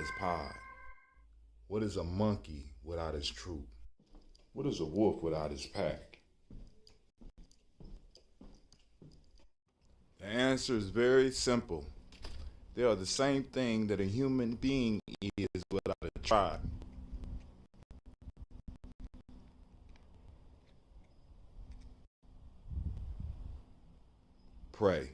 his pod? What is a monkey without his troop? What is a wolf without his pack? The answer is very simple. They are the same thing that a human being is without a tribe. Pray.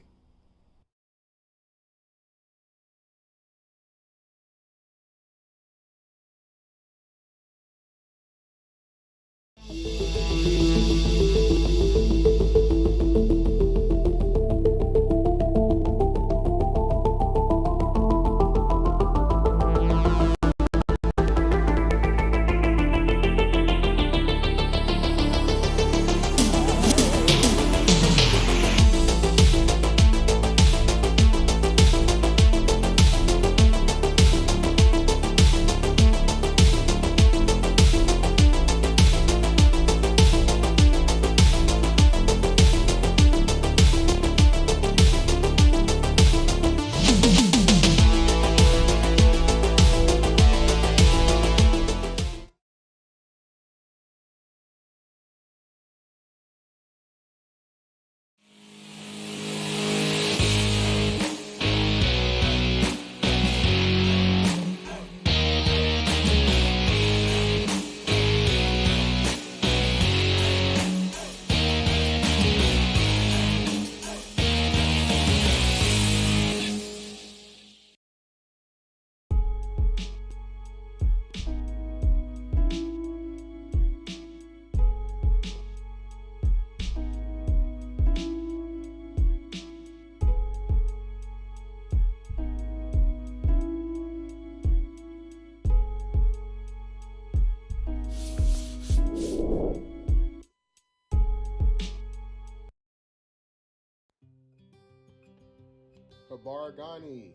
Habaragani,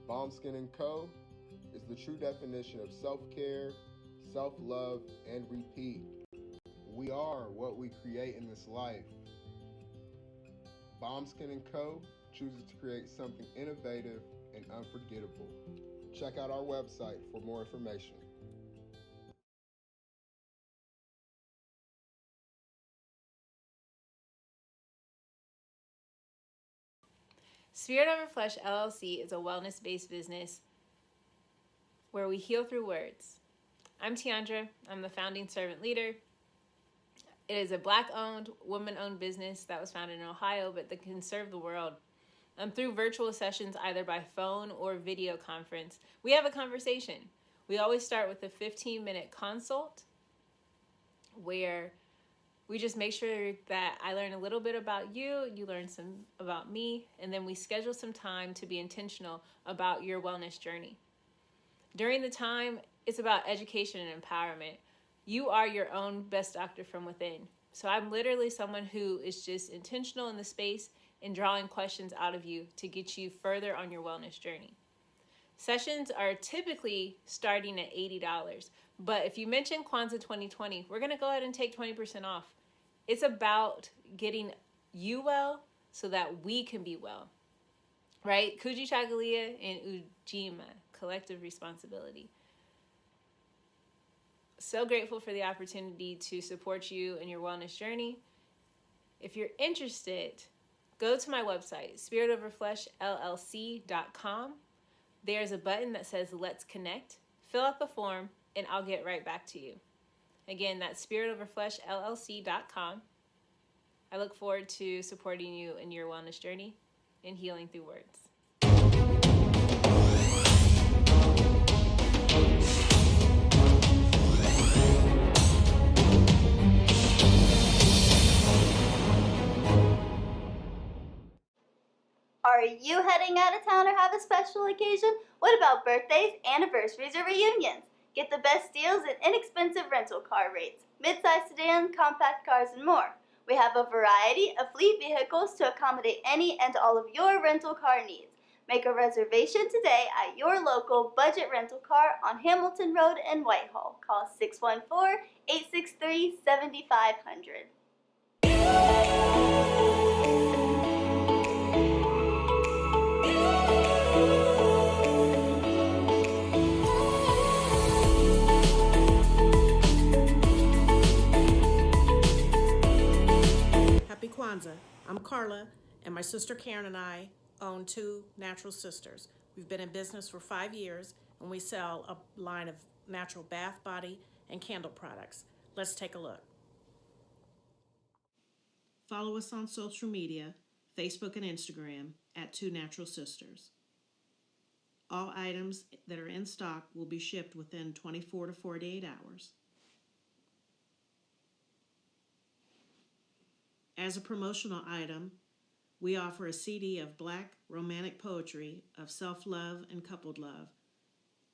Bombskin & Co. is the true definition of self-care, self-love, and repeat. We are what we create in this life. Bombskin & Co. chooses to create something innovative and unforgettable. Check out our website for more information. Spirit Over Flesh LLC is a wellness-based business where we heal through words. I'm Tiandra. I'm the founding servant leader. It is a Black-owned, woman-owned business that was founded in Ohio, but that can serve the world. Through virtual sessions, either by phone or video conference, we have a conversation. We always start with a 15-minute consult where we just make sure that I learn a little bit about you, you learn some about me, and then we schedule some time to be intentional about your wellness journey. During the time, it's about education and empowerment. You are your own best doctor from within. So I'm literally someone who is just intentional in the space and drawing questions out of you to get you further on your wellness journey. Sessions are typically starting at $80, but if you mention Kwanzaa 2020, we're gonna go ahead and take 20% off. It's about getting you well so that we can be well, right? Kujichagulia and Ujima, collective responsibility. So grateful for the opportunity to support you in your wellness journey. If you're interested, go to my website, spiritoverfleshllc.com. There's a button that says Let's Connect. Fill out the form and I'll get right back to you. Again, that's spiritoverfleshllc.com. I look forward to supporting you in your wellness journey and healing through words. Are you heading out of town or have a special occasion? What about birthdays, anniversaries, or reunions? Get the best deals and inexpensive rental car rates, midsize sedan, compact cars, and more. We have a variety of fleet vehicles to accommodate any and all of your rental car needs. Make a reservation today at your local budget rental car on Hamilton Road in Whitehall. Call 614-863-7500. my sister Karen and I own Two Natural Sisters. We've been in business for 5 years, and we sell a line of natural bath, body, and candle products. Let's take a look. Follow us on social media, Facebook and Instagram, at Two Natural Sisters. All items that are in stock will be shipped within 24 to 48 hours. As a promotional item, we offer a CD of Black romantic poetry of self-love and coupled love,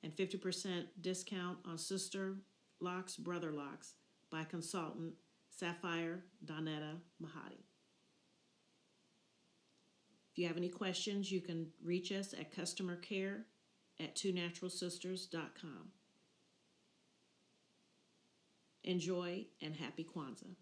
and 50% discount on Sister Locks, Brother Locks by consultant Sapphire Donetta Mahadi. If you have any questions, you can reach us at customercare@twonaturalsisters.com. Enjoy and happy Kwanzaa.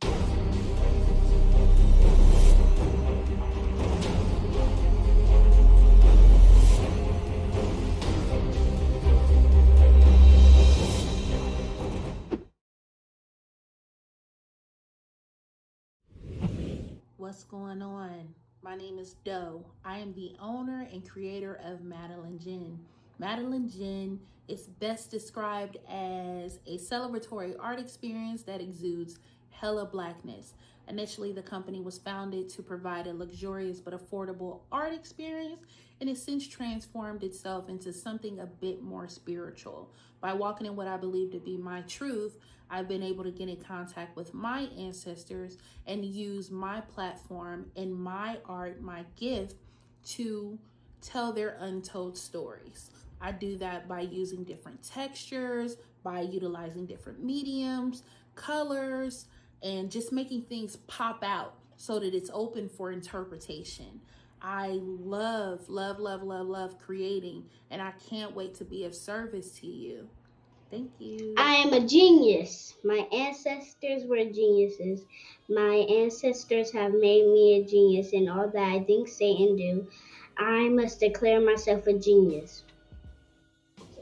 What's going on? My name is Doe. I am the owner and creator of Madeline Gin. Madeline Gin is best described as a celebratory art experience that exudes hella blackness. Initially, the company was founded to provide a luxurious but affordable art experience, and it's since transformed itself into something a bit more spiritual. By walking in what I believe to be my truth, I've been able to get in contact with my ancestors and use my platform and my art, my gift, to tell their untold stories. I do that by using different textures, by utilizing different mediums, colors, and just making things pop out so that it's open for interpretation. I love creating, and I can't wait to be of service to you. Thank you. I am a genius. My ancestors were geniuses. My ancestors have made me a genius in all that I think, say, and do. I must declare myself a genius.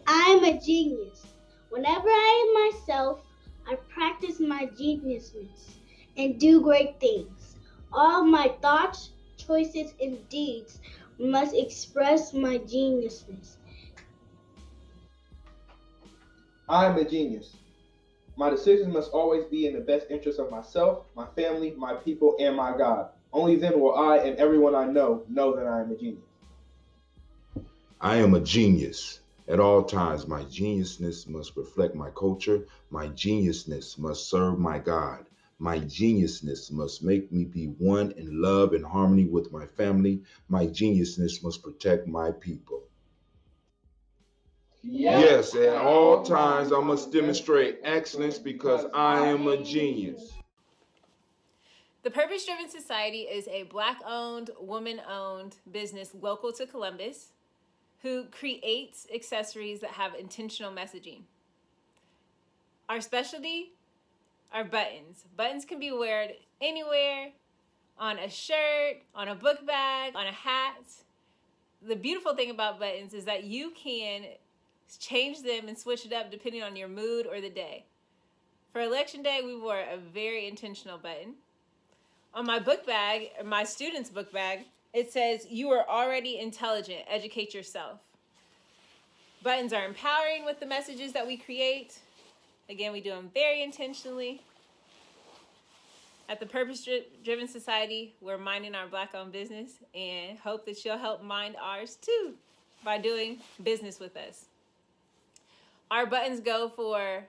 I am a genius. Whenever I am myself, I practice my geniusness and do great things. All my thoughts, choices, and deeds must express my geniusness. I am a genius. My decisions must always be in the best interest of myself, my family, my people, and my God. Only then will I and everyone I know that I am a genius. I am a genius. At all times, my geniusness must reflect my culture. My geniusness must serve my God. My geniusness must make me be one in love and harmony with my family. My geniusness must protect my people. Yes, at all times I must demonstrate excellence because I am a genius. The Purpose Driven Society is a Black-owned, woman-owned business local to Columbus who creates accessories that have intentional messaging. Our specialty are buttons. Buttons can be worn anywhere, on a shirt, on a book bag, on a hat. The beautiful thing about buttons is that you can change them and switch it up depending on your mood or the day. For election day, we wore a very intentional button. On my book bag, my student's book bag, it says, "You are already intelligent, educate yourself." Buttons are empowering with the messages that we create. Again, we do them very intentionally. At the Purpose Driven Society, we're minding our Black-owned business and hope that you'll help mind ours too by doing business with us. Our buttons go for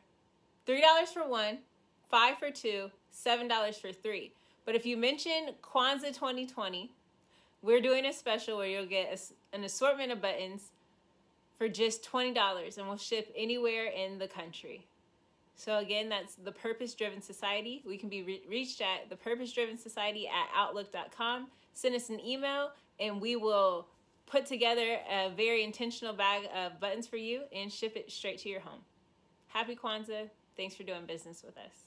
$3 for one, $5 for two, $7 for three. But if you mention Kwanzaa 2020, we're doing a special where you'll get an assortment of buttons for just $20, and we'll ship anywhere in the country. So again, that's the Purpose Driven Society. We can be reached at thepurposedrivensociety@outlook.com. Send us an email, and we will put together a very intentional bag of buttons for you and ship it straight to your home. Happy Kwanzaa. Thanks for doing business with us.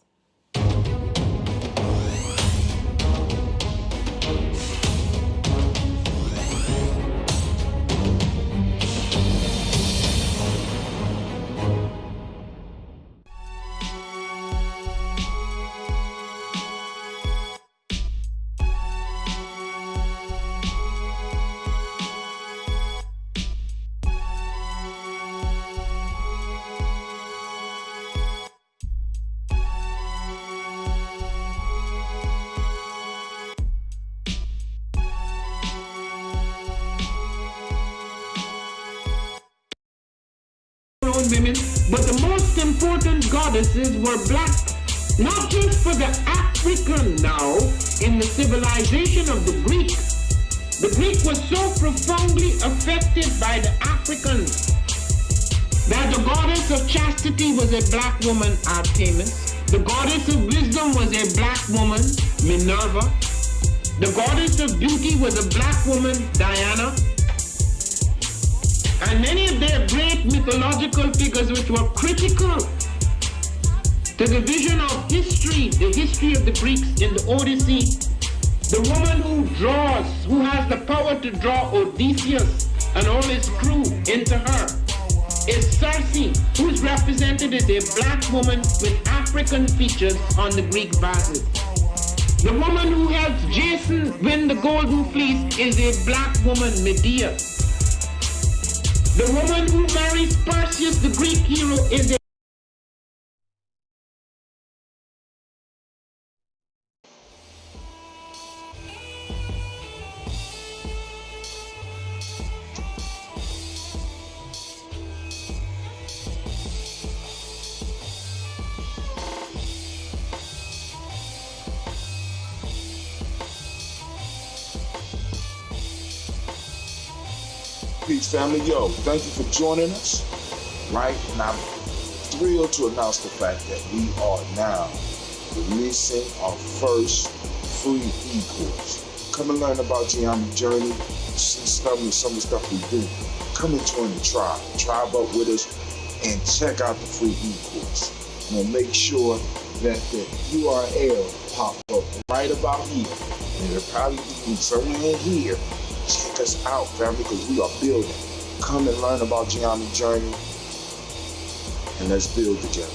women, but the most important goddesses were black, not just for the African now, in the civilization of the Greek. The Greek was so profoundly affected by the Africans that the goddess of chastity was a black woman, Artemis. The goddess of wisdom was a black woman, Minerva. The goddess of beauty was a black woman, Diana. And many of their great mythological figures which were critical to the vision of history, the history of the Greeks in the Odyssey. The woman who has the power to draw Odysseus and all his crew into her is Circe, who is represented as a black woman with African features on the Greek vases. The woman who helps Jason win the golden fleece is a black woman, Medea. The woman who marries Perseus, the Greek hero, is a Peace, family. Yo, thank you for joining us. Right? And I'm thrilled to announce the fact that we are now releasing our first free e-course. Come and learn about Geometry Journey, see some of the stuff we do. Come and join the tribe. Tribe up with us and check out the free e-course. And make sure that the URL pop up right about here. And it'll probably be somewhere in here. Check us out, family, because we are building. Come and learn about Geometry Journey, and let's build together.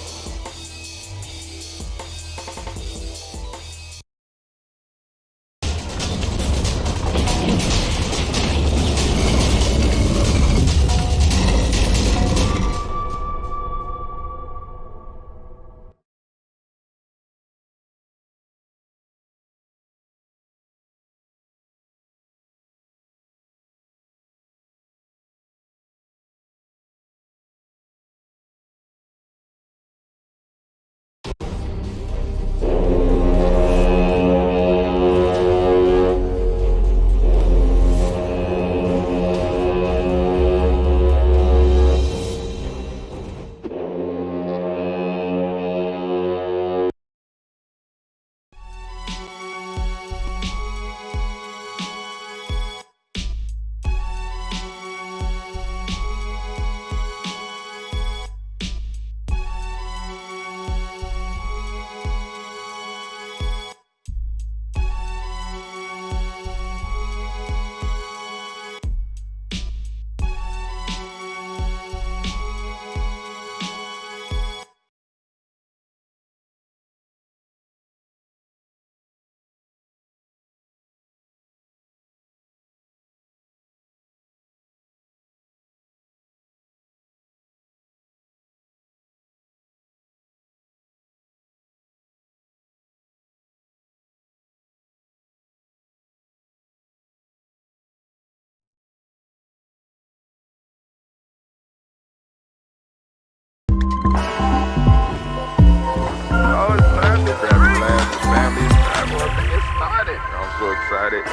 I'm so excited.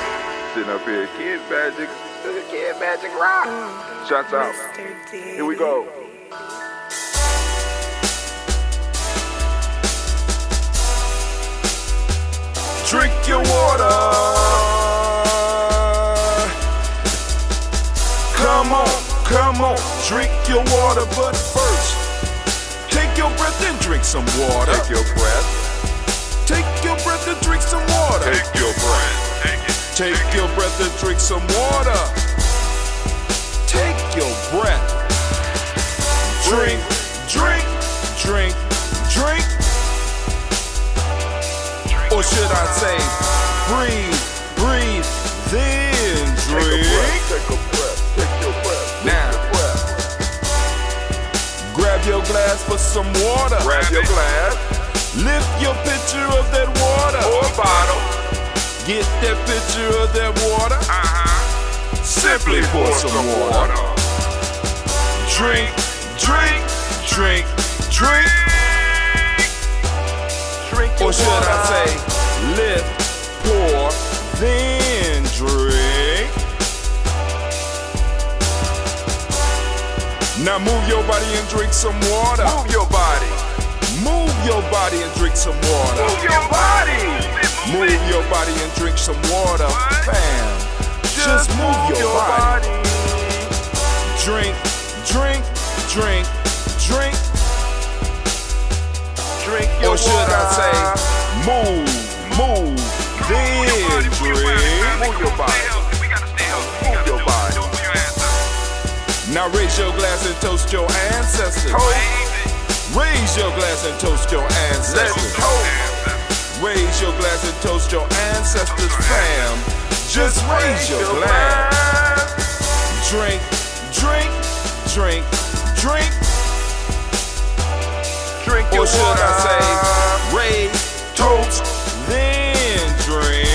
Sitting up here, Kid Magic Rock. Shouts out. Here we go. Drink your water. Come on, drink your water. But first, take your breath and drink some water. Take your breath. Take your breath and drink some water. Take your breath. Take your breath and drink some water. Take your breath. Drink. Or should I say, breathe, then drink. Take a breath. Now, grab your glass for some water. Grab your glass. Lift your pitcher of that water. Or bottle. Get that pitcher of that water. Simply pour some water. Drink. drink, drink. Or should I say, lift, pour, then drink. Now move your body and drink some water. Move your body. Move your body and drink some water. Move your body. Move your body and drink some water. Bam. Just move your body. Drink, drink, drink, drink. Drink your or should water. I say, move, then drink. Move your body. Move your body. Now raise your glass and toast your ancestors. Raise your glass and toast your ancestors. Raise your glass and toast your ancestors, fam. Just raise your glass. Drink, drink, drink, drink. Drink your or should water. I say, raise, toast, then drink.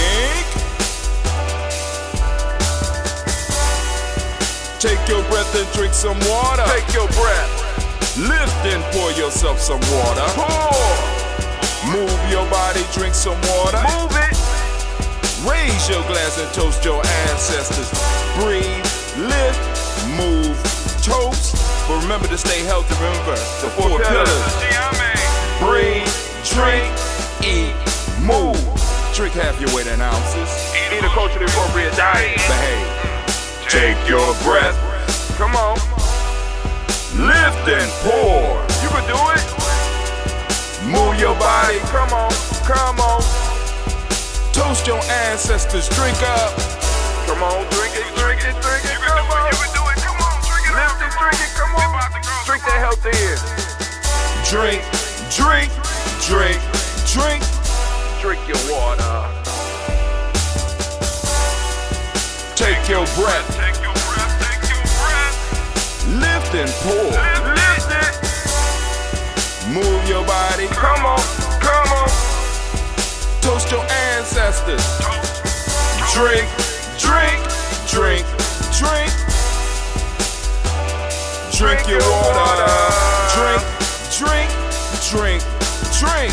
Take your breath and drink some water. Take your breath. Lift and pour yourself some water. Pour. Move your body, drink some water. Move it. Raise your glass and toast your ancestors. Breathe, lift, move, toast. But remember to stay healthy. Remember the four pillars. Breathe, drink, eat, move. Drink half your weight in ounces. Eat a culturally appropriate diet. Behave. Take your breath. Come on. Lift and pour. You can do it. Move your body. Come on. Come on. Toast your ancestors. Drink up. Come on. Drink it. Drink it. Drink it. Come on. You can do it. Come on. Drink it. Lift it. Drink it. Come on. Drink that health in. Drink, drink, drink, drink. Drink your water. Take your breath. Take your breath. Take your breath. Lift and pour. Lift it. Move your body. Come on. Come on. Toast your ancestors. Drink, drink, drink, drink. Drink your water. Drink, drink, drink, drink.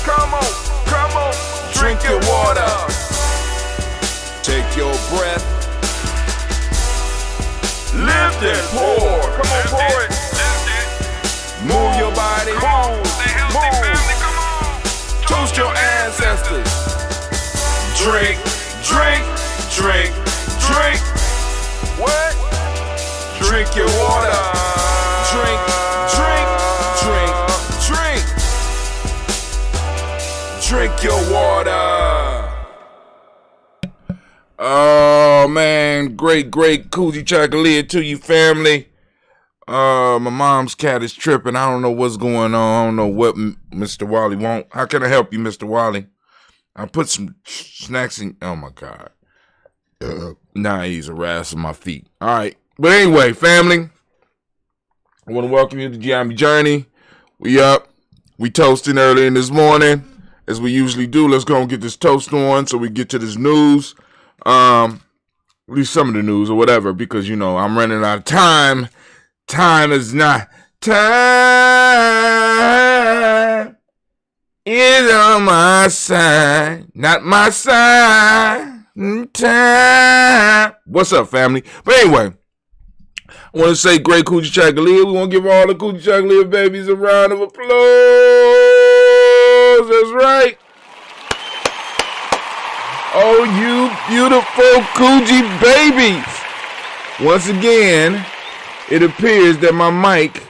Come on. Come on. Drink your water. Take your breath. Lift and pour. Come on, pour it. Move your body. Move. Toast your ancestors. Drink, drink, drink, drink. What? Drink your water. Drink, drink, drink, drink. Drink your water. Oh man, great Kujichagulia to you, family. My mom's cat is tripping. I don't know what's going on. I don't know what Mr. Wally want. How can I help you, Mr. Wally? I put some snacks in. Oh my God. Nah, he's harassing my feet. All right. But anyway, family, I want to welcome you to Giambi Journey. We up. We toasting early in this morning, as we usually do. Let's go and get this toast on so we get to this news. At least some of the news or whatever, because, you know, I'm running out of time. Time is not. Time is on my side. Not my side. Time. What's up, family? But anyway, I want to say great Kujichagulia. We want to give all the Kujichagulia babies a round of applause. That's right. Oh, you beautiful Kuji babies. Once again, it appears that my mic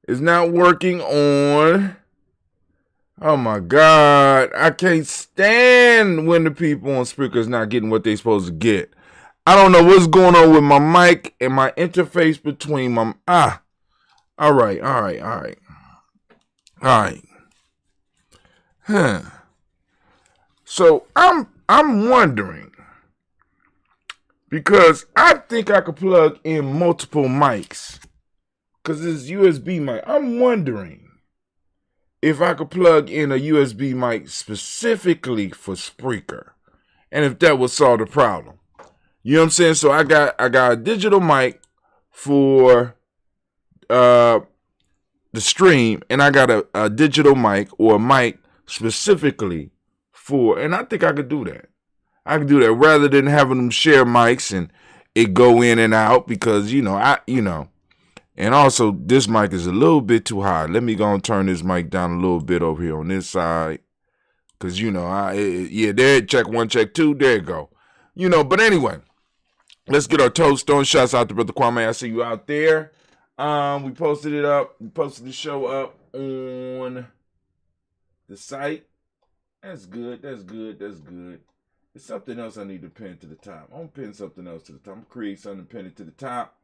is not working on. Oh my God. I can't stand when the people on speakers not getting what they supposed to get. I don't know what's going on with my mic and my interface between my All right. Huh. So I'm wondering, because I think I could plug in multiple mics, because it's USB mic. I'm wondering if I could plug in a USB mic specifically for Spreaker, and if that would solve the problem. You know what I'm saying? So I got a digital mic for the stream, and I got a digital mic or a mic specifically for, and I think I could do that. I could do that rather than having them share mics and it go in and out because, and also this mic is a little bit too high. Let me go and turn this mic down a little bit over here on this side. Cause there, check 1, check 2, there you go. But anyway, let's get our toast on. Shouts out to Brother Kwame. I see you out there. We posted it up. We posted the show up on the site. That's good. That's good. That's good. There's something else I need to pin to the top. I'm going to pin something else to the top. I'm going to create something to pin it to the top.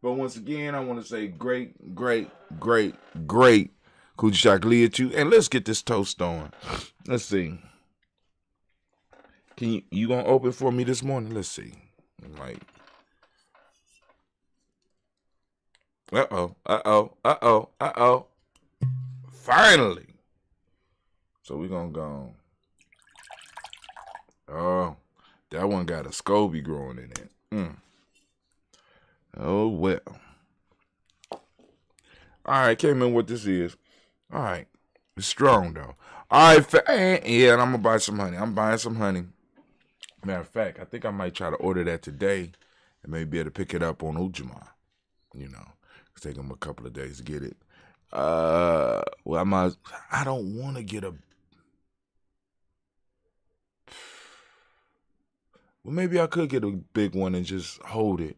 But once again, I want to say great Kujichagulia to you. And let's get this toast on. Let's see. Can you going to open for me this morning? Let's see. Uh-oh. Finally. So we're going to go. Oh, that one got a SCOBY growing in it. Oh, well. All right, can't remember what this is. All right. It's strong, though. All right, and I'm going to buy some honey. I'm buying some honey. Matter of fact, I think I might try to order that today and maybe be able to pick it up on Ujima. It's taking them a couple of days to get it. I don't want to get a... Well, maybe I could get a big one and just hold it.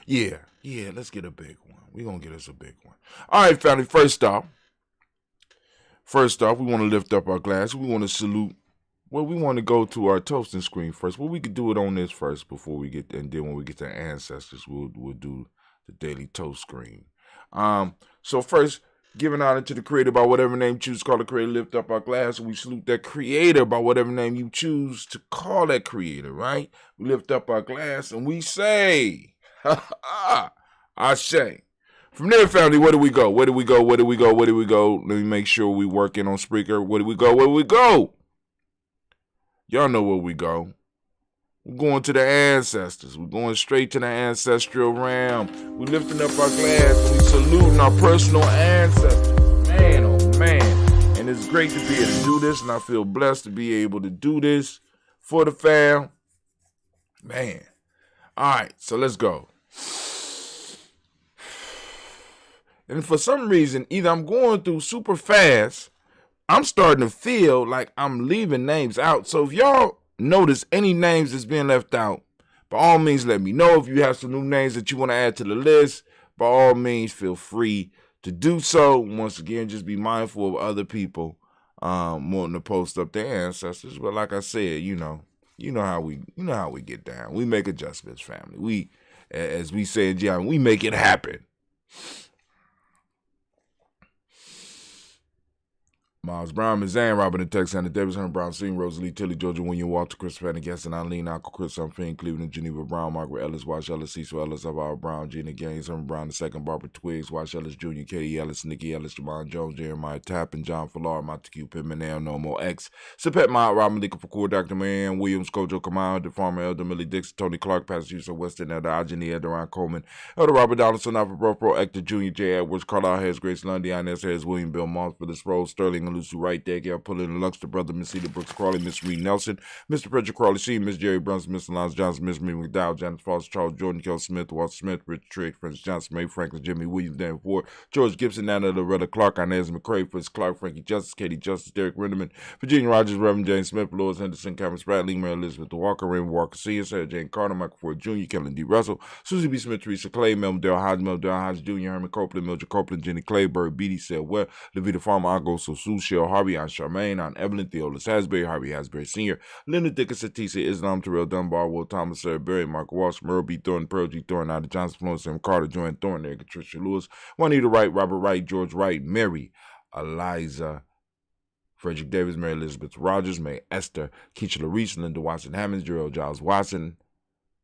Yeah, let's get a big one. We're going to get us a big one. All right, family, first off, we want to lift up our glass. We want to salute. Well, we want to go to our toasting screen first. Well, we could do it on this first before we get, and then when we get to ancestors, we'll do the daily toast screen. So first, giving honor to the creator by whatever name you choose to call the creator, lift up our glass, and we salute that creator by whatever name you choose to call that creator, right? We lift up our glass and we say, I say. From there, family, where do we go? Let me make sure we working on Spreaker. Where do we go? Y'all know where we go. We're going to the ancestors. We're going straight to the ancestral realm. We're lifting up our glass and we saluting our personal ancestors. Man, oh man. And it's great to be able to do this, and I feel blessed to be able to do this for the fam. Man. All right, so let's go. And for some reason, either I'm going through super fast, I'm starting to feel like I'm leaving names out. So if y'all notice any names that's being left out, by all means, let me know. If you have some new names that you want to add to the list, by all means, feel free to do so. Once again, just be mindful of other people wanting to post up their ancestors. But like I said, you know how we get down. We make adjustments, family. We, as we say in Gian, we make it happen. Miles Brown, Ms. Ann, Robert and Tex, Sandra Davis, Herman Brown, Senior, Rosalie, Tilly, Georgia, William, Walter, Chris Fanning, Gaston, Eileen, Uncle Chris, Finn, Cleveland, Geneva Brown, Margaret Ellis, Wash Ellis, Cecil Ellis, Alvaro Brown, Gina Gaines, Herman Brown II, Barbara Twiggs, Wash Ellis Jr., Katie Ellis, Nikki Ellis, Jamon Jones, Jeremiah Tappan, John Fallar, Montague Pittman, Al Nomo X, Sapet Mott, Robin Lee Kapoor, Dr. Marianne Williams, Kojo Kamau, the Farmer, Elder Millie Dixon, Tony Clark, Pastor Yusuf Weston, Elder Ajani, Elder Ron Coleman, Elder Robert Donaldson, Alfred Pro, Hector Jr., J. Edwards, Carlisle Harris, Grace Lundy, Inez Harris, William Bill Moss, Phyllis Rose, Sterling, and Lucy Wright, Gail Pullen, Luxter, Brother, Miss Cedar Brooks Crawley, Miss Reed Nelson, Mr. Frederick Crawley, C. Miss Jerry Brunson, Miss Alonzo Johnson, Miss Mary McDowell, Janet Foster, Charles Jordan, Kel Smith, Walter Smith, Richard Trigg, Francis Johnson, May Franklin, Jimmy Williams, Dan Ford, George Gibson, Nana Loretta Clark, Inez McCrae, Fritz Clark, Frankie Justice, Katie Justice, Derek Renderman, Virginia Rogers, Reverend James Smith, Lois Henderson, Cameron Spratley, Mary Elizabeth Walker, Raymond Walker Sr., Sarah Jane Carter, Michael Ford Jr., Kellen D. Russell, Susie B. Smith, Teresa Clay, Melvin Dale Hodge Jr., Herman Copeland, Mildred Copeland, Jenny Clayburg, Beatty Sell Webb, Levita Farmer, Argo, Sosu, Shell Harvey, Aunt Charmaine, Aunt Evelyn, Theolis Hasbury, Harvey Hasbury Sr., Linda Dickinson, T.C. Islam, Terrell Dunbar, Will Thomas, Sarah Berry, Mark Walsh, Merle B. Thornton, Pearl G. Thornton, Ida Johnson, Florence M. Carter, Joanne Thornton, Eric Patricia Lewis, Juanita Wright, Robert Wright, George Wright, Mary, Eliza, Frederick Davis, Mary Elizabeth Rogers, May Esther, Keisha Larice, Linda Watson Hammonds, Gerald Giles Watson,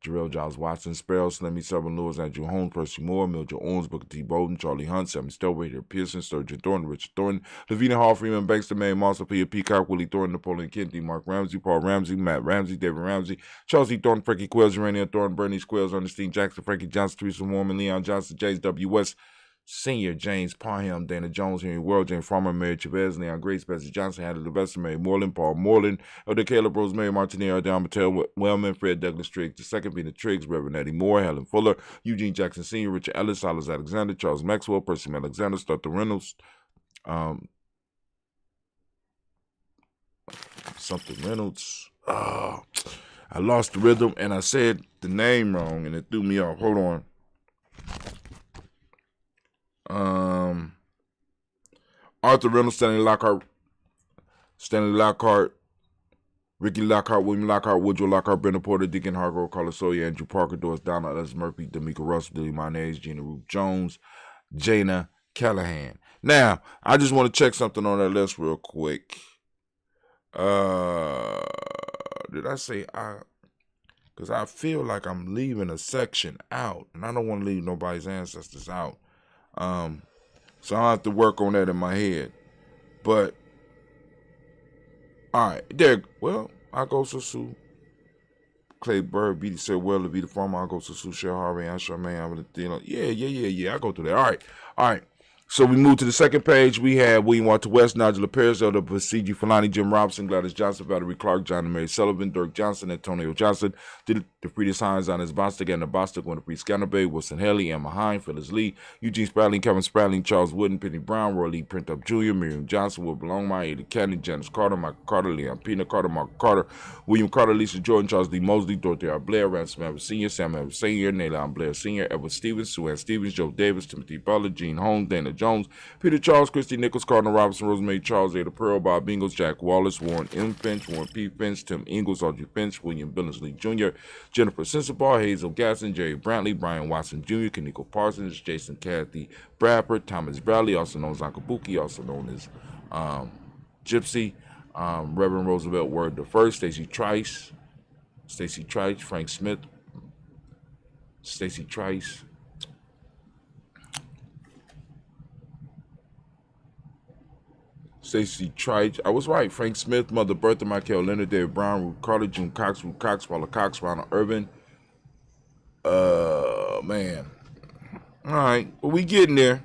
Jarrell Giles Watson, Sparrow, Slimmy, Severn Lewis, Andrew Holmes, Percy Moore, Mildred Owens, Booker T. Bowden, Charlie Hunt, Sammy Stelway, Peter Pearson, Sturgeon Thornton, Richard Thornton, Lavina Hall, Freeman Banks, May Monster, Peter Peacock, Willie Thornton, Napoleon Kennedy, Mark Ramsey, Paul Ramsey, Matt Ramsey, David Ramsey, Charles E. Thornton, Frankie Quills, Urania Thornton, Bernie Quills, Ernestine Jackson, Frankie Johnson, Teresa Warman, Leon Johnson, James W. West, Senior, James Parham, Dana Jones, Henry World, James Farmer, Mary Chavez, Leon Grace, Bessie Johnson, Hattie Levester, Mary Moreland, Paul Moreland, Elder Caleb, Rosemary Martinez, Don Mattel, Wellman, Fred Douglas Triggs, the second being the Triggs, Reverend Eddie Moore, Helen Fuller, Eugene Jackson Sr., Richard Ellis, Silas Alexander, Charles Maxwell, Percy Alexander, Starter Reynolds, something Reynolds. I lost the rhythm and I said the name wrong and it threw me off. Hold on. Arthur Reynolds, Stanley Lockhart, Ricky Lockhart, William Lockhart, Woodrow Lockhart, Brenda Porter, Deacon Hargrove, Carlos Sawyer, Andrew Parker, Doris Donald, Les Murphy, D'Amica Russell, Dilly Mayonnaise, Gina Ruth Jones, Jana Callahan. Now, I just want to check something on that list real quick. Did I say because I feel like I'm leaving a section out, and I don't want to leave nobody's ancestors out. So I have to work on that in my head. But, all right, there. Well, I go to Sue. Clay Bird, BD said, well, to be the farmer, I go to Sue, Cheryl Harvey, and Charmaine. I'm with the Yeah. I go through that. All right. So we move to the second page. We have William Walter West, Nigel Perez, Elder Basiji Falani, Jim Robinson, Gladys Johnson, Valerie Clark, John and Mary Sullivan, Dirk Johnson, Antonio Johnson, DeFriedis Hines, Anis Bostic, Anna Bostic, Winter Priest Scanderbeg, Wilson Haley, Emma Hine, Phyllis Lee, Eugene Spradling, Kevin Spradling, Charles Wooden, Penny Brown, Roy Lee Printup Jr., Miriam Johnson, Will Belongmeyer, Ada Candy, Janice Carter, Michael Carter, Leon Pina Carter, Mark Carter, William Carter, Lisa Jordan, Charles D. Mosley, Dorothy R. Blair, Ransom Evans Sr., Sam Evans Sr., Naylon Blair Sr., Edward Stevens, Sue Ann Stevens, Joe Davis, Timothy Butler, Gene Holmes, Dana Jones, Peter Charles, Christy Nichols, Cardinal Robinson, Rosemary Charles, Ada Pearl, Bob Ingles, Jack Wallace, Warren M. Finch, Warren P. Finch, Tim Ingles, Audrey Finch, William Billingsley Jr., Jennifer Sensabaugh, Hazel Gasson, Jerry Brantley, Brian Watson Jr., Kaniko Parsons, Jason Kathy Bradford, Thomas Bradley, also known as Akabuki, also known as Gypsy, Reverend Roosevelt Word the First, Stacy Trice, Frank Smith, Stacy Trice, I was right. Frank Smith, Mother Bertha, Michael Leonard, David Brown, Ruth Carter, June Cox, Ruth Cox, Paula Cox, Ronald Urban. Man. All right. Well, we getting there.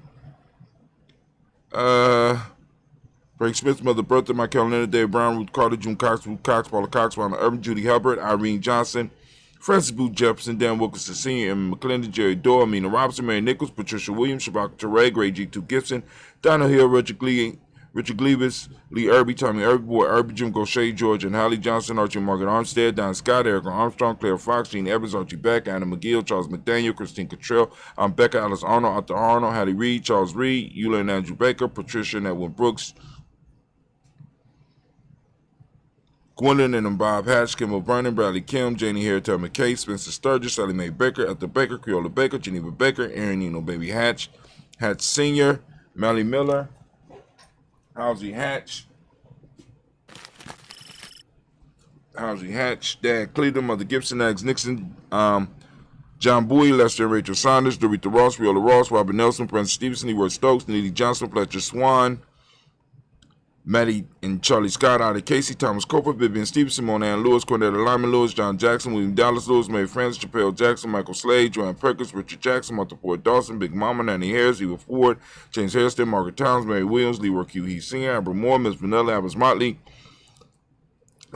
Frank Smith, Mother Bertha, Michael Leonard, David Brown, Ruth Carter, June Cox, Ruth Cox, Paula Cox, Ronald Urban, Judy Hubbard, Irene Johnson, Francis Booth Jefferson, Dan Wilkinson Sr., Emma McClendon, Jerry Dorr, Amina Robinson, Mary Nichols, Patricia Williams, Shabaka Teray, Gray G2 Gibson, Donna Hill, Richard Gleavis, Lee Irby, Tommy Irby, Boy Irby, Jim Gaucher, George and Holly Johnson, Archie Margaret Armstead, Don Scott, Erica Armstrong, Claire Fox, Gene Evans, Archie Beck, Anna McGill, Charles McDaniel, Christine Cottrell, Becca, Alice Arnold, Arthur Arnold, Hattie Reed, Charles Reed, Eula and Andrew Baker, Patricia and Edwin Brooks, Gwendolyn and Bob Hatch, Kimball Vernon, Bradley Kim, Janie Harriet McKay, Spencer Sturgis, Sally Mae Baker, Ethel Baker, Creola Baker, Geneva Baker, Aaron Eno Baby Hatch, Hatch Sr., Melly Miller, Halsey Hatch, Dad Cleveland, Mother Gibson, Agnes Nixon, John Bowie, Lester and Rachel Saunders, Dorita Ross, Viola Ross, Robert Nelson, Francis Stevenson, Leroy Stokes, Neely Johnson, Fletcher Swan, Maddie and Charlie Scott, Ida Casey, Thomas Coper, Vivian Stevenson, Monan Lewis, Cornetta Lyman Lewis, John Jackson, William Dallas Lewis, Mary Francis, Chappelle Jackson, Michael Slade, Joanne Perkins, Richard Jackson, Martha Ford Dawson, Big Mama, Nanny Harris, Eva Ford, James Hairston, Margaret Towns, Mary Williams, Leroy Q. He Sr., Amber Moore, Miss Vanilla, Alice Motley,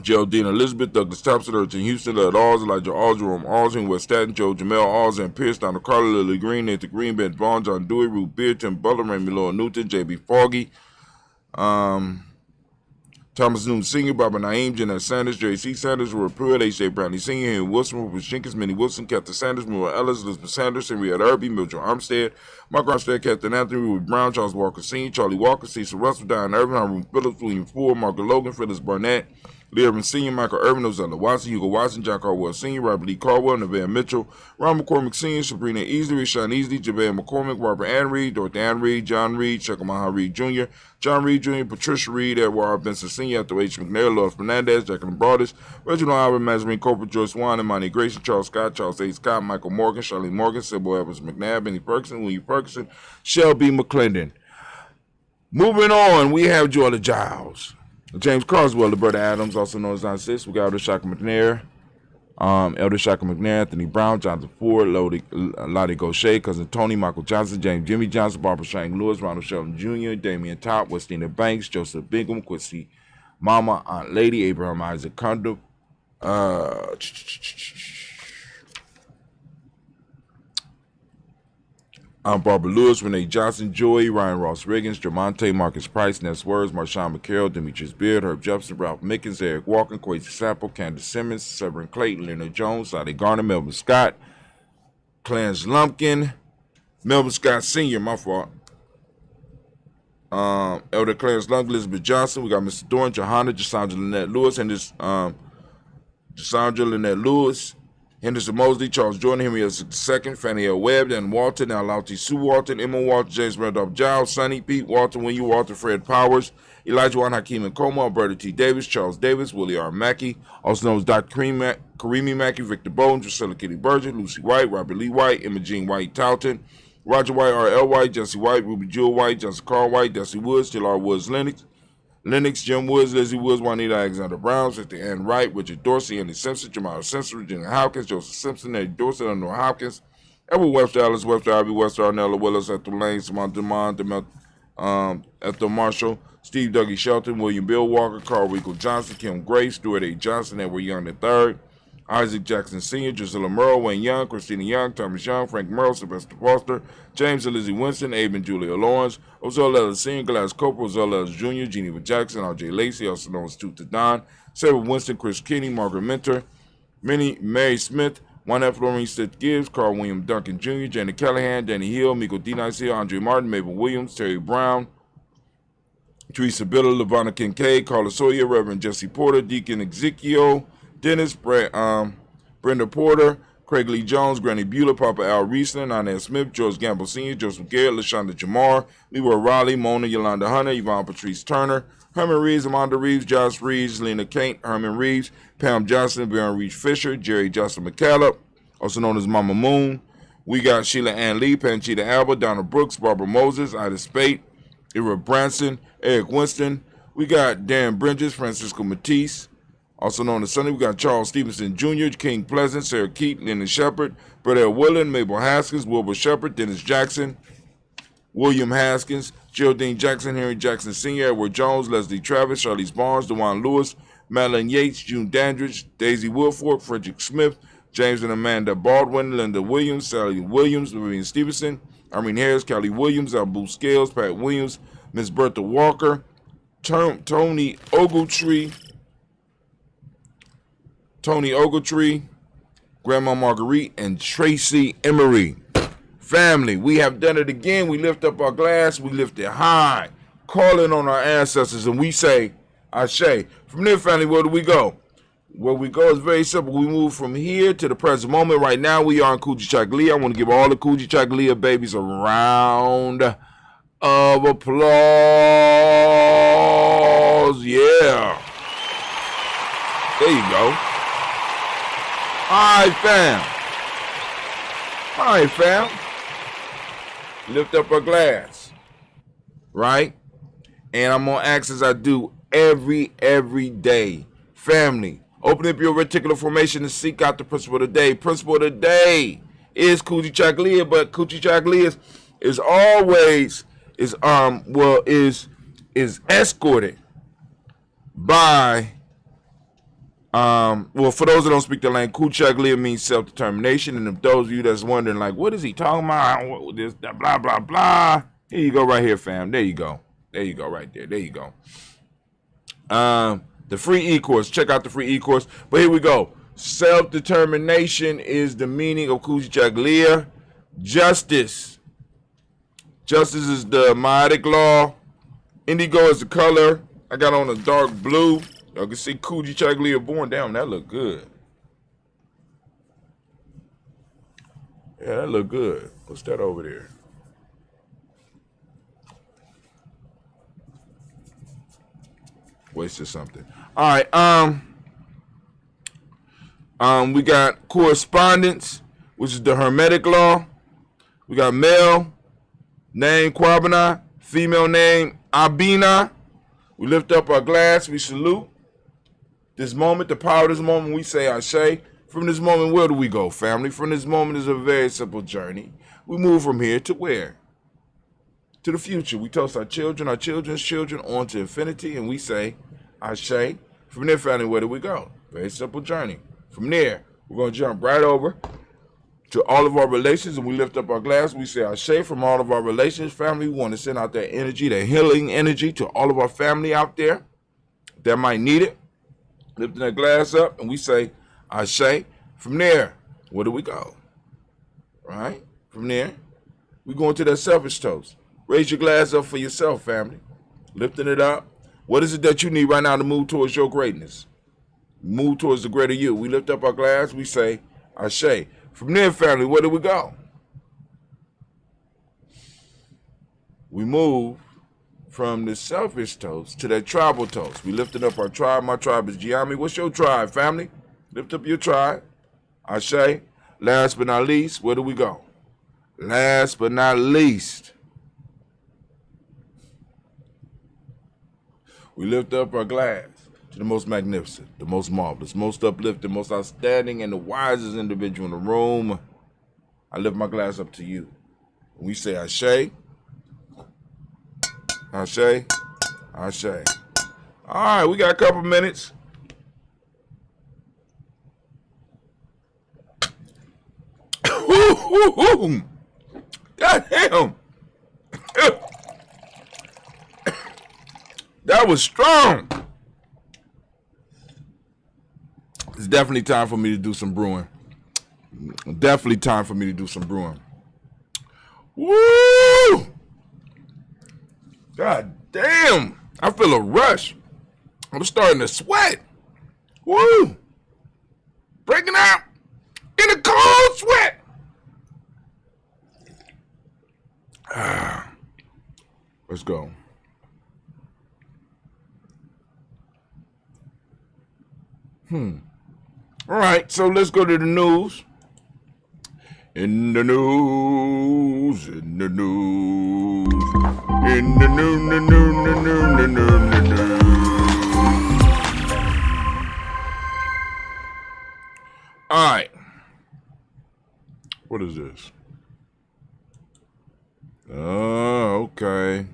Geraldine Elizabeth, Douglas Thompson, Urchin Houston, Led Alls, Elijah Alls, Jerome Alls, West Staten, Joe Jamel Alls, and Pierce, Donald Carter, Lily Green, Nathan Green, Ben Vaughn, John Dewey, Ruth Beard, Tim Butler, Remy Law Newton, J.B. Foggy, Thomas Newton Sr., Barbara Naeem, Jeanette Sanders, Jerry C. Sanders, Roy Pruitt, H.J. Bradley Sr., Henry Wilson, Rupert Jenkins, Minnie Wilson, Captain Sanders, Mura Ellis, Elizabeth Sanders, Henrietta Irby, Mildred Armstead, Mark Armstead, Captain Anthony, Ruby Brown, Charles Walker Sr., Charlie Walker, Cecil Russell, Diane Irvin, Haroon Phillips, William Ford, Margaret Logan, Phyllis Barnett, Lee Irvin Sr., Michael Irvin, Ozella Watson, Hugo Watson, John Caldwell Sr., Robert Lee Caldwell, Nevaeh Mitchell, Ron McCormick Sr., Sabrina Easley, Rashawn Easley, Javale McCormick, Robert Ann Reed, Dorothy Ann Reed, John Reed, Chekamaha Reed Jr., John Reed Jr., Patricia Reed, Edward Benson Sr., Arthur H. McNair, Lois Fernandez, Jacqueline Broadus, Reginald Albert, Mazarine Corporate, Joyce Wan, Imani Grayson, Charles Scott, Charles A. Scott, Michael Morgan, Charlene Morgan, Sybil Evans McNabb, Benny Ferguson, William Ferguson, Shelby McClendon. Moving on, we have Jordan Giles, James Carswell, Roberta Adams, also known as 96. We got Elder Shaka McNair, Anthony Brown, Jonathan Ford, Lottie Gaucher, Cousin Tony, Michael Johnson, James Jimmy Johnson, Barbara Shang Lewis, Ronald Shelton Jr., Damian Top, Westina Banks, Joseph Bingham, Quincy Mama, Aunt Lady, Abraham Isaac Condon, Barbara Lewis, Renee Johnson, Joy, Ryan Ross Riggins, Jermonte, Marcus Price, Ness Words, Marshawn McCarroll, Demetrius Beard, Herb Jefferson, Ralph Mickens, Eric Walker, Quasi Sample, Candace Simmons, Severin Clayton, Leonard Jones, Sadi Garner, Melvin Scott, Clarence Lumpkin, Melvin Scott Sr., my fault. Elder Clarence Lumpkin, Elizabeth Johnson, we got Mr. Dorn, Johanna, Jasandra Lynette Lewis, and this Jasandra Lynette Lewis, Henderson Mosley, Charles Jordan, Henry II, Fannie L. Webb, Dan Walton, Alauti Sue Walton, Emma Walton, James Randolph Giles, Sonny Pete Walton, William Walton, Fred Powers, Elijah Juan Hakeem and Como, Alberta T. Davis, Charles Davis, Willie R. Mackey, also known as Dr. Karimi Mackey, Victor Bowden, Drusilla Kitty Burgess, Lucy White, Robert Lee White, Emma Jean White Talton, Roger White, R.L. White, Jesse White, Ruby Jewel White, Justin Carl White, Desi Woods, J.R. Woods, Lennox, Jim Woods, Lizzie Woods, Juanita Alexander Brown, Sister Ann Wright, Richard Dorsey, Andy Simpson, Jamal Simpson, Virginia Hopkins, Joseph Simpson, Eddie Dorsey, Eleanor Hopkins, Edward Webster, Alice Webster, Ivy Webster, Arnella Willis, Ethel Lane, Samantha Demond, Ethel Marshall, Steve Dougie Shelton, William Bill Walker, Carl Rico Johnson, Kim Gray, Stuart A. Johnson, Edward Young III, Isaac Jackson Sr., Drusilla Merle, Wayne Young, Christina Young, Thomas Young, Frank Merle, Sylvester Foster, James and Lizzie Winston, Abe and Julia Lawrence, Ozell Ellis Sr., Glass Cooper, Ozell Ellis Jr., Geneva Jackson, R.J. Lacey, also known as Tooth to Don, Sarah Winston, Chris Kinney, Margaret Mentor, Mary Smith, One F. Lorraine Stith Gibbs, Carl William Duncan Jr., Janet Callahan, Danny Hill, Miko D. Nice Hill, Andre Martin, Mabel Williams, Terry Brown, Teresa Bitter, Lavonna Kincaid, Carla Sawyer, Reverend Jesse Porter, Deacon Ezekiel, Dennis, Brenda Porter, Craig Lee Jones, Granny Bueller, Papa Al Riesler, Nana Smith, George Gamble Sr., Joseph Garrett, LaShonda Jamar, Leroy Riley, Mona Yolanda Hunter, Yvonne Patrice Turner, Herman Reeves, Amanda Reeves, Josh Reeves, Lena Kane, Herman Reeves, Pam Johnson, Baron Reach Fisher, Jerry Johnson McCallum, also known as Mama Moon. We got Sheila Ann Lee, Panchita Alba, Donna Brooks, Barbara Moses, Ida Spate, Ira Branson, Eric Winston. We got Dan Bridges, Francisco Matisse, also known as Sonny. We got Charles Stevenson Jr., King Pleasant, Sarah Keat, Lennon Shepard, Brett L. Willen, Mabel Haskins, Wilbur Shepard, Dennis Jackson, William Haskins, Geraldine Jackson, Henry Jackson Sr., Edward Jones, Leslie Travis, Charlize Barnes, DeJuan Lewis, Madeline Yates, June Dandridge, Daisy Wilford, Frederick Smith, James and Amanda Baldwin, Linda Williams, Sally Williams, Vivian Stevenson, Irene Harris, Kelly Williams, Abu Scales, Pat Williams, Miss Bertha Walker, Tony Ogletree, Grandma Marguerite, and Tracy Emery. Family, we have done it again. We lift up our glass, we lift it high, calling on our ancestors, and we say, Ashe. From there, family, where do we go? Where we go is very simple. We move from here to the present moment. Right now, we are in Kujichagulia. I want to give all the Kujichagulia babies a round of applause. Yeah. There you go. All right, fam. Lift up a glass. Right? And I'm going to ask as I do every day. Family, open up your reticular formation and seek out the principle of the day. Principle of the day is Kujichagulia, but Kujichagulia is always escorted by for those that don't speak the language, Kujichagulia means self-determination. And if those of you that's wondering, like, what is he talking about? What this, that, blah, blah, blah. Here you go right here, fam. There you go. There you go right there. There you go. The free e-course. Check out the free e-course. But here we go. Self-determination is the meaning of Kujichagulia. Justice. Justice is the Maitic law. Indigo is the color. I got on a dark blue. Y'all can see Kujichagulia born. Damn, that look good. Yeah, that look good. What's that over there? Wasted something. All right. We got correspondence, which is the Hermetic law. We got male name Kwabena, female name Abina. We lift up our glass. We salute this moment, the power of this moment. We say Ashe. From this moment, where do we go, family? From this moment is a very simple journey. We move from here to where? To the future. We toast our children, our children's children, on to infinity, and we say Ashe. From there, family, where do we go? Very simple journey. From there, we're going to jump right over to all of our relations, and we lift up our glass. We say Ashe from all of our relations, family. We want to send out that energy, that healing energy, to all of our family out there that might need it. Lifting that glass up, and we say Ashe. From there, where do we go? Right? From there, we go into that selfish toast. Raise your glass up for yourself, family. Lifting it up. What is it that you need right now to move towards your greatness? Move towards the greater you. We lift up our glass. We say Ashe. From there, family, where do we go? We move from the selfish toast to that tribal toast. We lifted up our tribe. My tribe is Giami. What's your tribe, family? Lift up your tribe. Ashe. Last but not least, where do we go? Last but not least, we lift up our glass to the most magnificent, the most marvelous, most uplifting, most outstanding, and the wisest individual in the room. I lift my glass up to you. We say Ashe, Ashe, Ashe. All right, we got a couple minutes. God damn. That was strong. It's definitely time for me to do some brewing. Definitely time for me to do some brewing. Woo! God damn. I feel a rush. I'm starting to sweat. Woo! Breaking out in a cold sweat. Let's go. All right, so let's go to the news. In the news, in the news, in the news. All right. What is this? Oh, okay.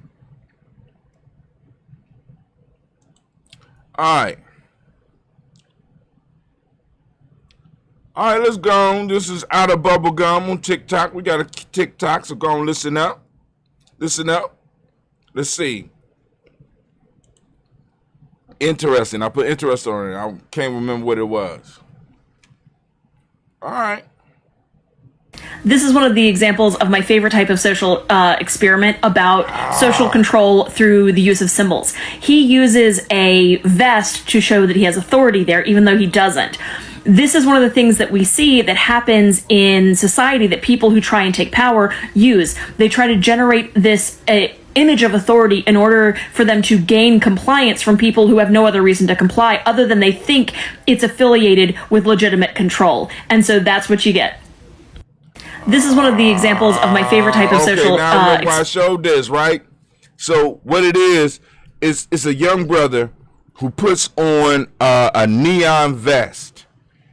All right. All right, let's go on. This is Out of Bubblegum on TikTok. We got a TikTok, so go on, listen up. Listen up. Let's see. Interesting. I put interest on it. I can't remember what it was. All right. This is one of the examples of my favorite type of social experiment about social control through the use of symbols. He uses a vest to show that he has authority there, even though he doesn't. This is one of the things that we see that happens in society that people who try and take power use. They try to generate this image of authority in order for them to gain compliance from people who have no other reason to comply other than they think it's affiliated with legitimate control. And so that's what you get. This is one of the examples of my favorite type of social. Now look, I showed this, right? So what it is it's a young brother who puts on a neon vest,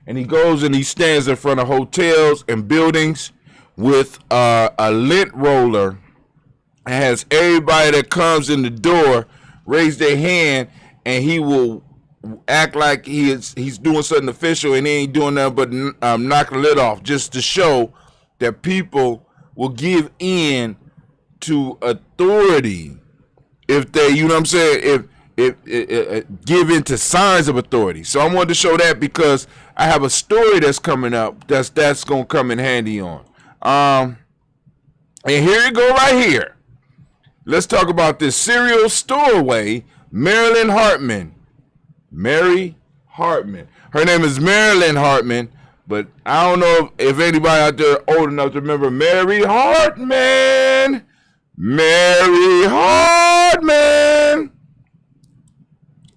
and he goes and he stands in front of hotels and buildings with a lint roller, and has everybody that comes in the door raise their hand, and he will act like he's doing something official, and he ain't doing nothing but knock the lid off, just to show that people will give in to authority if they, you know what I'm saying, if give in to signs of authority. So I wanted to show that because I have a story that's coming up that's gonna come in handy on. And here you go right here. Let's talk about this cereal stowaway, Marilyn Hartman. Mary Hartman. Her name is Marilyn Hartman, but I don't know if anybody out there old enough to remember Mary Hartman. Mary Hartman.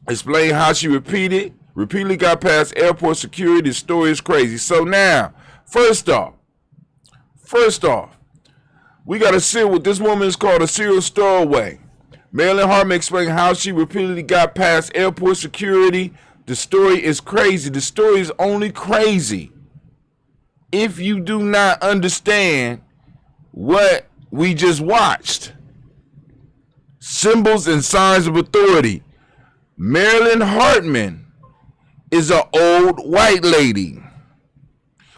Explain how she repeatedly got past airport security. The story is crazy. So now, first off, we got to sit with this woman is called a serial stowaway. Marilyn Hartman explained how she repeatedly got past airport security. The story is crazy. The story is only crazy if you do not understand what we just watched. Symbols and signs of authority. Marilyn Hartman is an old white lady.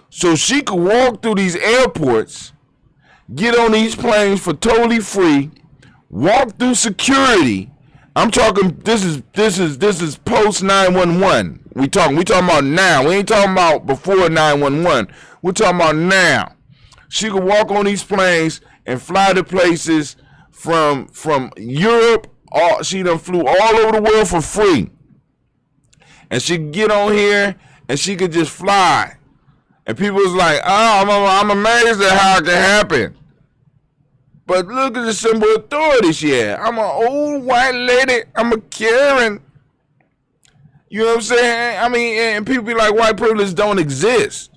So she could walk through these airports, get on these planes for totally free, walk through security. I'm talking this is post 911. We talking about now. We ain't talking about before 911. We're talking about now. She could walk on these planes and fly to places from Europe. She done flew all over the world for free. And she could get on here and she could just fly. And people was like, oh, I'm amazed at how it can happen. But look at the symbol of authority she had. I'm an old white lady. I'm a Karen. You know what I'm saying? I mean, and people be like, white privilege don't exist.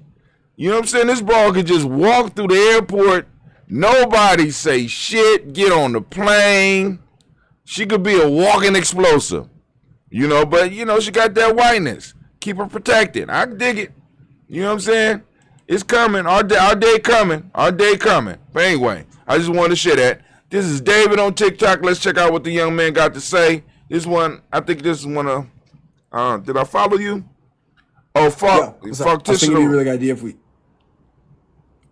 You know what I'm saying? This bro could just walk through the airport. Nobody say shit. Get on the plane. She could be a walking explosive. You know, but, you know, she got that whiteness. Keep her protected. I can dig it. You know what I'm saying? It's coming. Our day coming. Our day coming. But anyway, I just wanted to share that. This is David on TikTok. Let's check out what the young man got to say. This one, I think this is one of, did I follow you? Oh, fuck. Yeah, I think it'd be a really good idea if we...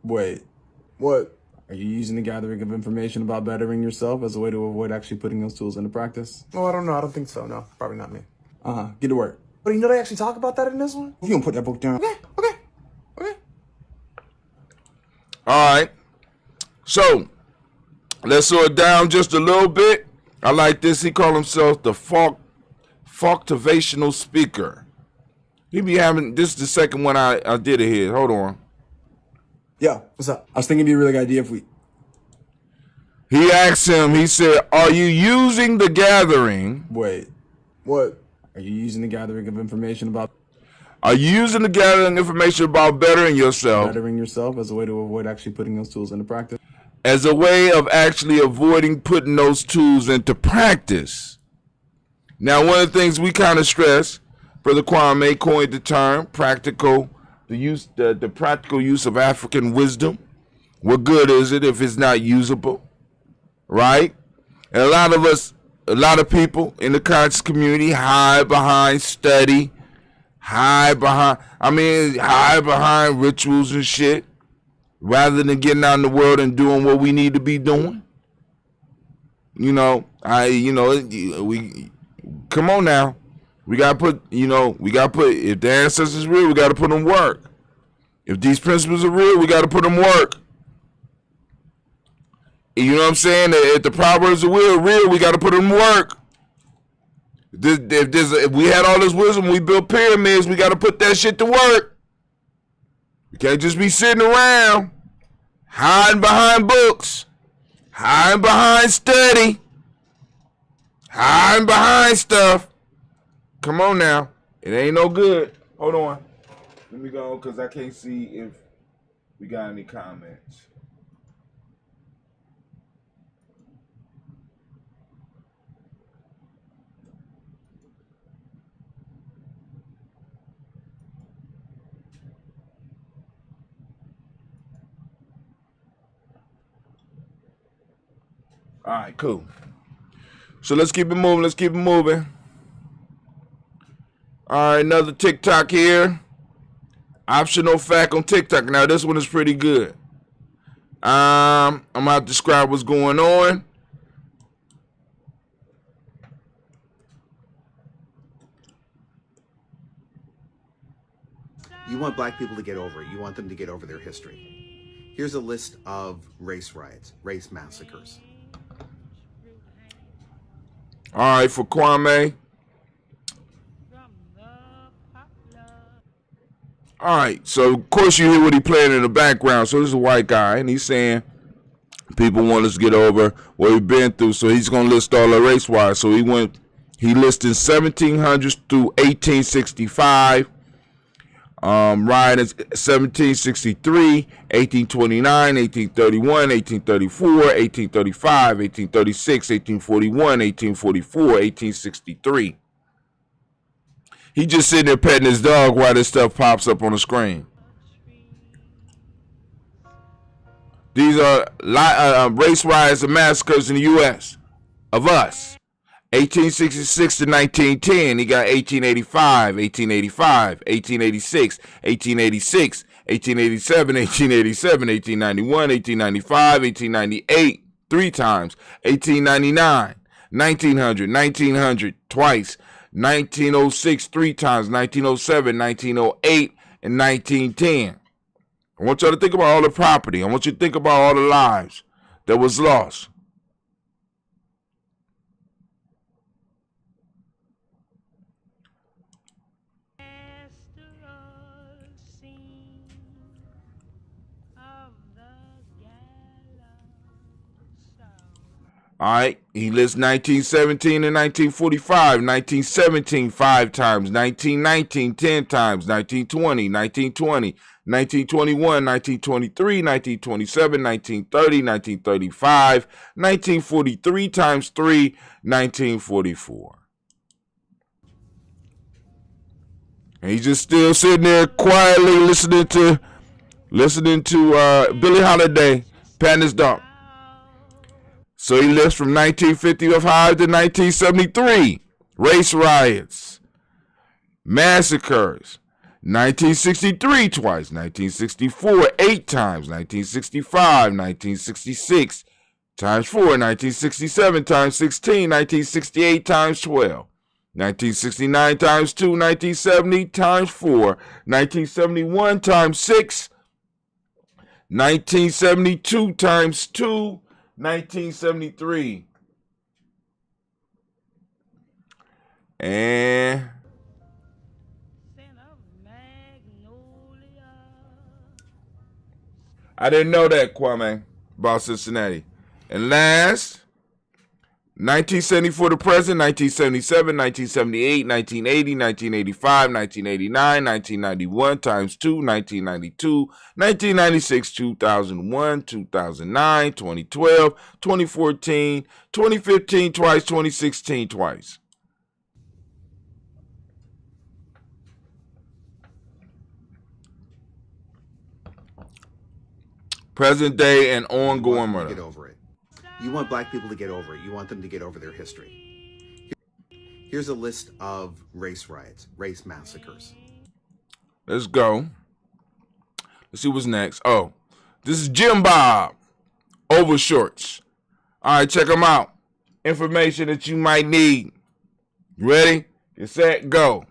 Wait. What? Are you using the gathering of information about bettering yourself as a way to avoid actually putting those tools into practice? Oh, I don't know. I don't think so. No, probably not me. Get to work. But you know they actually talk about that in this one? You gonna put that book down? Okay. All right. So, let's slow it down just a little bit. I like this. He called himself the Falktivational Speaker. He be having, this is the second one I did it here. Hold on. Yeah, what's up? I was thinking it'd be a really good idea if we... He asked him, he said, are you using the gathering? Wait. What? Are you using the gathering of information about... Are you using the gathering information about bettering yourself? Bettering yourself as a way to avoid actually putting those tools into practice? As a way of actually avoiding putting those tools into practice. Now, one of the things we kind of stress, Brother Kwame coined the term practical, the practical use of African wisdom. What good is it if it's not usable? Right? And a lot of people in the conscious community hide behind study, hide behind rituals and shit, rather than getting out in the world and doing what we need to be doing. We come on now. We gotta put, if the ancestors are real, we gotta put them work. If these principles are real, we gotta put them work. You know what I'm saying? If the proverbs are real, we gotta put them work. If we had all this wisdom, we built pyramids, we gotta put that shit to work. We can't just be sitting around, hiding behind books, hiding behind study, hiding behind stuff. Come on now. It ain't no good. Hold on. Let me go because I can't see if we got any comments. All right, cool. So let's keep it moving. All right, another TikTok here. Optional fact on TikTok. Now, this one is pretty good. I'm going to describe what's going on. You want black people to get over it. You want them to get over their history. Here's a list of race riots, race massacres. All right, for Kwame. All right, so of course you hear what he playing in the background. So this is a white guy, and he's saying people want us to get over what we've been through. So he's gonna list all the race wise. So he listed 1700s through 1865. Riots 1763, 1829, 1831, 1834, 1835, 1836, 1841, 1844, 1863. He just sitting there petting his dog while this stuff pops up on the screen. These are race riots and massacres in the U.S. of us. 1866 to 1910, he got 1885, 1885, 1886, 1886, 1887, 1887, 1891, 1895, 1898, 3 times, 1899, 1900, 1900, twice, 1906, 3 times, 1907, 1908, and 1910. I want y'all to think about all the property. I want you to think about all the lives that was lost. All right, he lists 1917 and 1945, 1917 5 times, 1919 10 times, 1920, 1920, 1921, 1923, 1927, 1930, 1935, 1943 times 3, 1944. And he's just still sitting there quietly listening to Billie Holiday, patting his dog. So he lists from 1955 to 1973. Race riots, massacres. 1963 twice, 1964 8 times, 1965, 1966 times 4, 1967 times 16, 1968 times 12, 1969 times 2, 1970 times 4, 1971 times 6, 1972 times 2, 1973. And I didn't know that, Kwame, about Cincinnati. And last, 1974 to present, 1977, 1978, 1980, 1985, 1989, 1991 times 2, 1992, 1996, 2001, 2009, 2012, 2014, 2015 twice, 2016 twice. Present day and ongoing murder. Get over it. You want black people to get over it. You want them to get over their history. Here's a list of race riots, race massacres. Let's go. Let's see what's next. Oh, this is Jim Bob. Overshorts. All right, check them out. Information that you might need. You ready? Get set, go.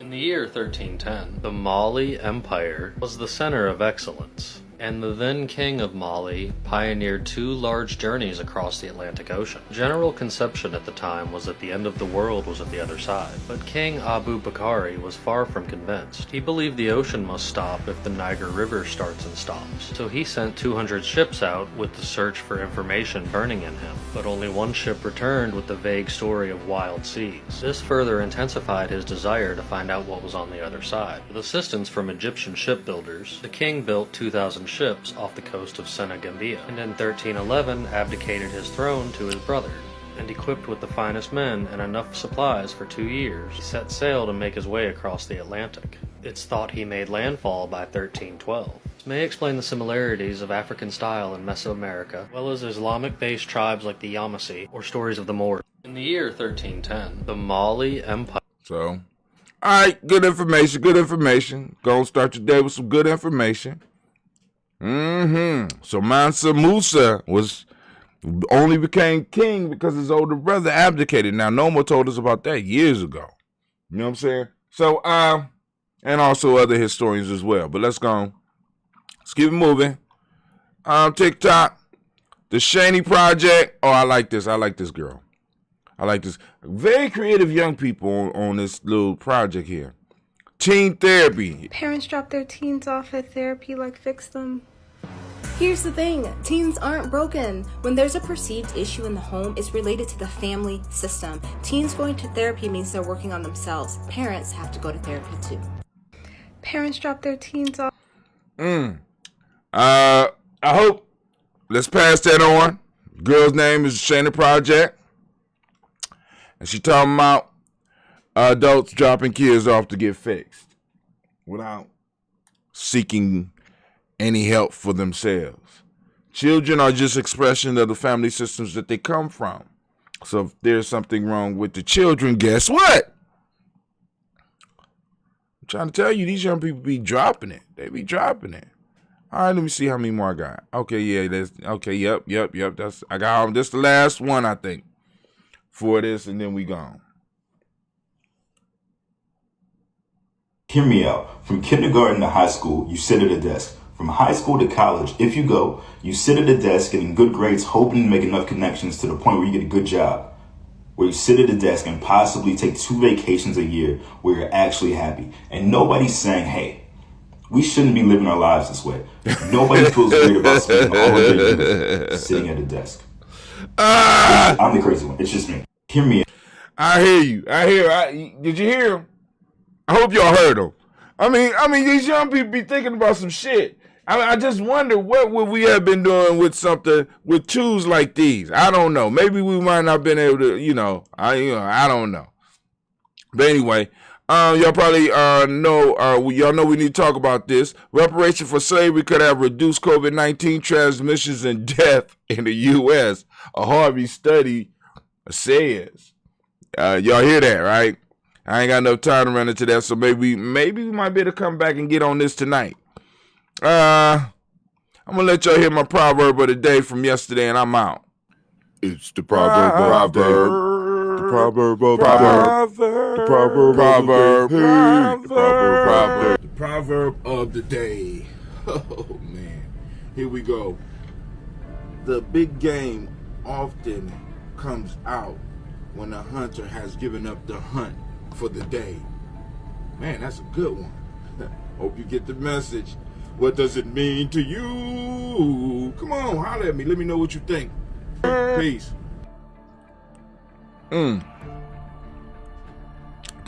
In the year 1310, the Mali Empire was the center of excellence, and the then king of Mali pioneered 2 large journeys across the Atlantic Ocean. General conception at the time was that the end of the world was at the other side, but King Abu Bakari was far from convinced. He believed the ocean must stop if the Niger River starts and stops, so he sent 200 ships out with the search for information burning in him, but only 1 ship returned with the vague story of wild seas. This further intensified his desire to find out what was on the other side. With assistance from Egyptian shipbuilders, the king built 2,000 ships off the coast of Senegambia, and in 1311 abdicated his throne to his brother. And equipped with the finest men and enough supplies for 2 years, he set sail to make his way across the Atlantic. It's thought he made landfall by 1312. This may explain the similarities of African style in Mesoamerica, as well as Islamic-based tribes like the Yamasee, or stories of the Moors. In the year 1310, the Mali Empire... So, alright, good information, good information. Go start your day with some good information. So Mansa Musa only became king because his older brother abdicated. Now, Noma told us about that years ago. You know what I'm saying? So, and also other historians as well. But let's go. Let's keep it moving. TikTok, the Shaney Project. Oh, I like this. I like this girl. I like this. Very creative young people on this little project here. Teen therapy. Parents drop their teens off at therapy like fix them. Here's the thing, teens aren't broken. When there's a perceived issue in the home, it's related to the family system. Teens going to therapy means they're working on themselves. Parents have to go to therapy too. Parents drop their teens off. I hope, let's pass that on. Girl's name is Shana Project. And she talking about adults dropping kids off to get fixed without seeking any help for themselves. Children are just expression of the family systems that they come from. So if there's something wrong with the children, guess what? I'm trying to tell you, these young people be dropping it. They be dropping it. All right, let me see how many more I got. Okay, yeah, that's okay. Yep. That's I got. This the last one, I think, for this, and then we gone. Hear me out. From kindergarten to high school, you sit at a desk. From high school to college, if you go, you sit at a desk getting good grades, hoping to make enough connections to the point where you get a good job. Where you sit at a desk and possibly take 2 vacations a year where you're actually happy. And nobody's saying, hey, we shouldn't be living our lives this way. Nobody feels great about spending all of their years sitting at a desk. I'm the crazy one. It's just me. Hear me. I hear you. Did you hear him? I hope y'all heard him. I mean, these young people be thinking about some shit. I just wonder what would we have been doing with something with tools like these. I don't know. Maybe we might not have been able to. I don't know. But anyway, y'all probably y'all know we need to talk about this. Reparation for slavery could have reduced COVID-19 transmissions and death in the U.S. A Harvard study says. Y'all hear that, right? I ain't got enough time to run into that, so maybe we might be able to come back and get on this tonight. I'm gonna let y'all hear my proverb of the day from yesterday, and I'm out. It's the proverb of the day. The proverb of the day. The proverb of the day. Oh man, here we go. The big game often comes out when the hunter has given up the hunt for the day. Man, that's a good one. Hope you get the message. What does it mean to you? Come on, holler at me. Let me know what you think. Peace. The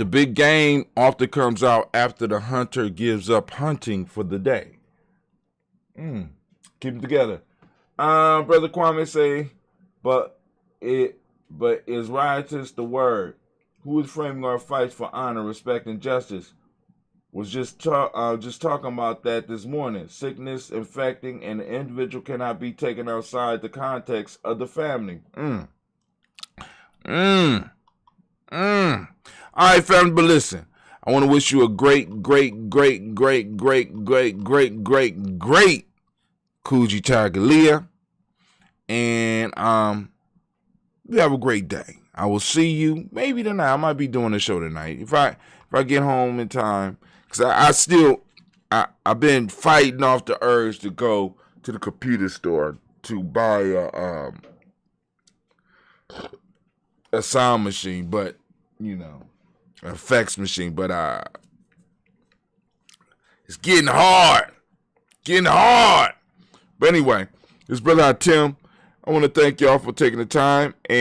big game often comes out after the hunter gives up hunting for the day. Keep it together. Brother Kwame say, but is riotous the word? Who is framing our fights for honor, respect, and justice? Was just talking about that this morning. Sickness infecting, and the individual cannot be taken outside the context of the family. All right, family, but listen. I want to wish you a great Kujichagulia, and you have a great day. I will see you maybe tonight. I might be doing the show tonight if I get home in time. Because I've been fighting off the urge to go to the computer store to buy a sound machine, but, an effects machine. But it's getting hard. But anyway, this brother Tim, I want to thank y'all for taking the time. And